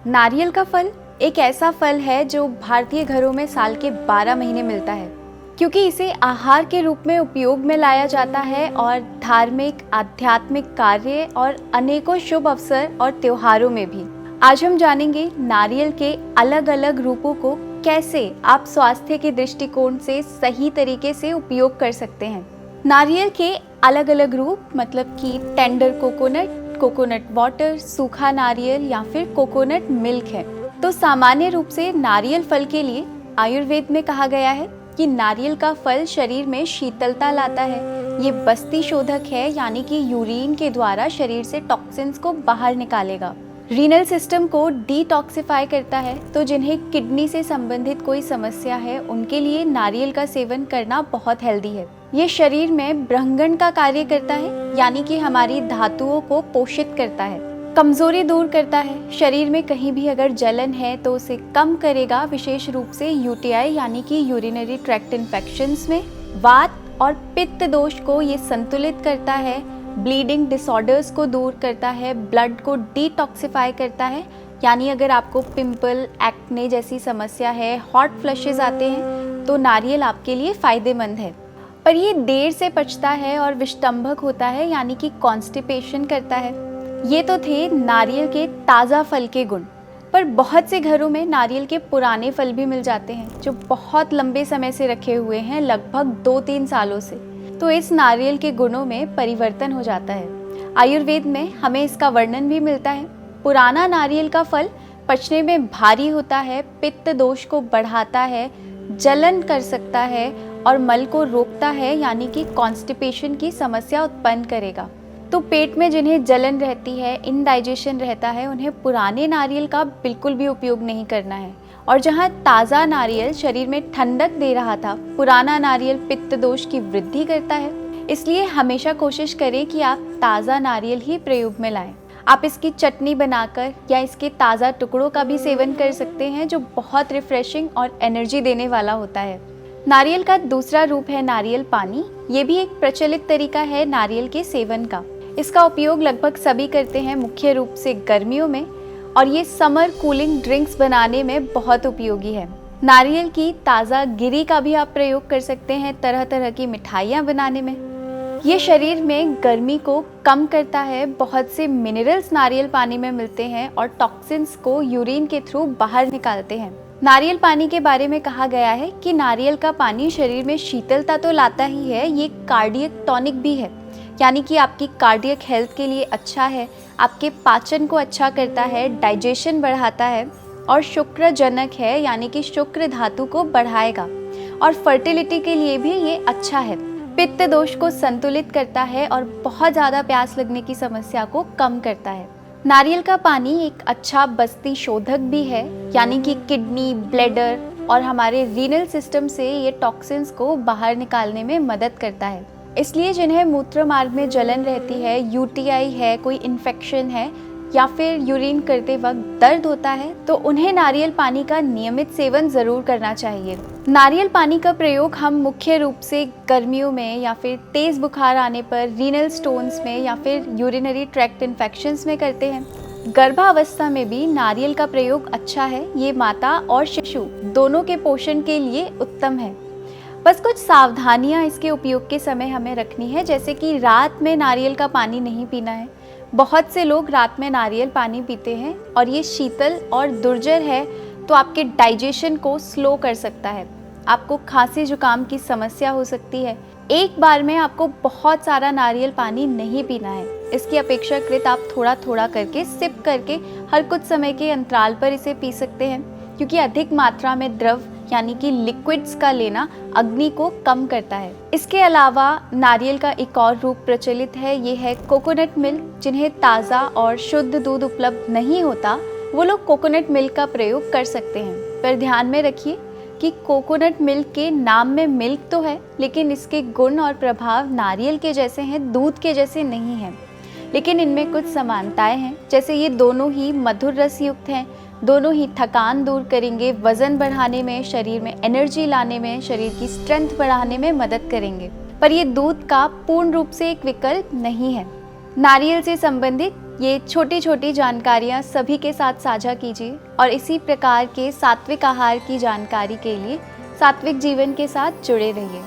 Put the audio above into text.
नारियल का फल एक ऐसा फल है जो भारतीय घरों में साल के 12 महीने मिलता है, क्योंकि इसे आहार के रूप में उपयोग में लाया जाता है और धार्मिक, आध्यात्मिक कार्य और अनेकों शुभ अवसर और त्योहारों में भी। आज हम जानेंगे नारियल के अलग अलग रूपों को कैसे आप स्वास्थ्य के दृष्टिकोण से सही तरीके से उपयोग कर सकते हैं। नारियल के अलग अलग रूप मतलब कि टेंडर कोकोनट, कोकोनट वाटर, सूखा नारियल या फिर कोकोनट मिल्क है। तो सामान्य रूप से नारियल फल के लिए आयुर्वेद में कहा गया है कि नारियल का फल शरीर में शीतलता लाता है। ये बस्ती शोधक है, यानी कि यूरिन के द्वारा शरीर से टॉक्सिन्स को बाहर निकालेगा। रीनल सिस्टम को डिटॉक्सिफाई करता है। तो जिन्हें किडनी से संबंधित कोई समस्या है उनके लिए नारियल का सेवन करना बहुत हेल्दी है। ये शरीर में ब्रह्मगण का कार्य करता है, यानी कि हमारी धातुओं को पोषित करता है, कमजोरी दूर करता है। शरीर में कहीं भी अगर जलन है तो उसे कम करेगा, विशेष रूप से यूटीआई यानी कि यूरिनरी ट्रैक्ट इन्फेक्शंस में। वात और पित्त दोष को ये संतुलित करता है, ब्लीडिंग डिसऑर्डर्स को दूर करता है, ब्लड को डिटॉक्सिफाई करता है। यानी अगर आपको पिंपल, एक्ने जैसी समस्या है, हॉट फ्लशेस आते हैं तो नारियल आपके लिए फायदेमंद है। पर ये देर से पचता है और विष्टंभक होता है, यानी कि कॉन्स्टिपेशन करता है। ये तो थे नारियल के ताज़ा फल के गुण। पर बहुत से घरों में नारियल के पुराने फल भी मिल जाते हैं जो बहुत लंबे समय से रखे हुए हैं, लगभग 2-3 सालों से। तो इस नारियल के गुणों में परिवर्तन हो जाता है। आयुर्वेद में हमें इसका वर्णन भी मिलता है। पुराना नारियल का फल पचने में भारी होता है, पित्त दोष को बढ़ाता है, जलन कर सकता है और मल को रोकता है, यानी कि कॉन्स्टिपेशन की समस्या उत्पन्न करेगा। तो पेट में जिन्हें जलन रहती है, इनडाइजेशन रहता है, उन्हें पुराने नारियल का बिल्कुल भी उपयोग नहीं करना है। और जहाँ ताज़ा नारियल शरीर में ठंडक दे रहा था, पुराना नारियल पित्त दोष की वृद्धि करता है। इसलिए हमेशा कोशिश करें कि आप ताज़ा नारियल ही प्रयोग में लाएं। आप इसकी चटनी बनाकर या इसके ताज़ा टुकड़ों का भी सेवन कर सकते हैं, जो बहुत रिफ्रेशिंग और एनर्जी देने वाला होता है। नारियल का दूसरा रूप है नारियल पानी। ये भी एक प्रचलित तरीका है नारियल के सेवन का। इसका उपयोग लगभग सभी करते हैं, मुख्य रूप से गर्मियों में, और ये समर कूलिंग ड्रिंक्स बनाने में बहुत उपयोगी है। नारियल की ताज़ा गिरी का भी आप प्रयोग कर सकते हैं तरह तरह की मिठाइयाँ बनाने में। ये शरीर में गर्मी को कम करता है। बहुत से मिनरल्स नारियल पानी में मिलते हैं और टॉक्सिन्स को यूरिन के थ्रू बाहर निकालते हैं। नारियल पानी के बारे में कहा गया है कि नारियल का पानी शरीर में शीतलता तो लाता ही है, ये कार्डियक टॉनिक भी है, यानी कि आपकी कार्डियक हेल्थ के लिए अच्छा है, आपके पाचन को अच्छा करता है, डाइजेशन बढ़ाता है और शुक्रजनक है, यानी कि शुक्र धातु को बढ़ाएगा और फर्टिलिटी के लिए भी ये अच्छा है। पित्त दोष को संतुलित करता है और बहुत ज़्यादा प्यास लगने की समस्या को कम करता है। नारियल का पानी एक अच्छा बस्ती शोधक भी है, यानी कि किडनी, ब्लैडर और हमारे रीनल सिस्टम से ये टॉक्सिन्स को बाहर निकालने में मदद करता है। इसलिए जिन्हें मूत्र मार्ग में जलन रहती है, यूटीआई है, कोई इन्फेक्शन है या फिर यूरिन करते वक्त दर्द होता है, तो उन्हें नारियल पानी का नियमित सेवन ज़रूर करना चाहिए। नारियल पानी का प्रयोग हम मुख्य रूप से गर्मियों में या फिर तेज़ बुखार आने पर, रीनल स्टोन्स में या फिर यूरिनरी ट्रैक्ट इन्फेक्शंस में करते हैं। गर्भावस्था में भी नारियल का प्रयोग अच्छा है। ये माता और शिशु दोनों के पोषण के लिए उत्तम है। बस कुछ सावधानियां इसके उपयोग के समय हमें रखनी है, जैसे कि रात में नारियल का पानी नहीं पीना है। बहुत से लोग रात में नारियल पानी पीते हैं और ये शीतल और दुर्जर है, तो आपके डाइजेशन को स्लो कर सकता है। आपको खांसी जुकाम की समस्या हो सकती है। एक बार में आपको बहुत सारा नारियल पानी नहीं पीना है। इसकी अपेक्षाकृत आप थोड़ा थोड़ा करके, सिप करके हर कुछ समय के अंतराल पर इसे पी सकते हैं, क्योंकि अधिक मात्रा में द्रव यानी कि लिक्विड्स का लेना अग्नि को कम करता है। इसके अलावा नारियल का एक और रूप प्रचलित है, ये है कोकोनट मिल्क। जिन्हें ताज़ा और शुद्ध दूध उपलब्ध नहीं होता, वो लोग कोकोनट मिल्क का प्रयोग कर सकते हैं। पर ध्यान में रखिए कि कोकोनट मिल्क के नाम में मिल्क तो है, लेकिन इसके गुण और प्रभाव नारियल के जैसे हैं, दूध के जैसे नहीं हैं। लेकिन इनमें कुछ समानताएं हैं, जैसे ये दोनों ही मधुर रस युक्त हैं, दोनों ही थकान दूर करेंगे, वजन बढ़ाने में, शरीर में एनर्जी लाने में, शरीर की स्ट्रेंथ बढ़ाने में मदद करेंगे। पर ये दूध का पूर्ण रूप से एक विकल्प नहीं है। नारियल से संबंधित ये छोटी छोटी जानकारियाँ सभी के साथ साझा कीजिए और इसी प्रकार के सात्विक आहार की जानकारी के लिए सात्विक जीवन के साथ जुड़े रहिए।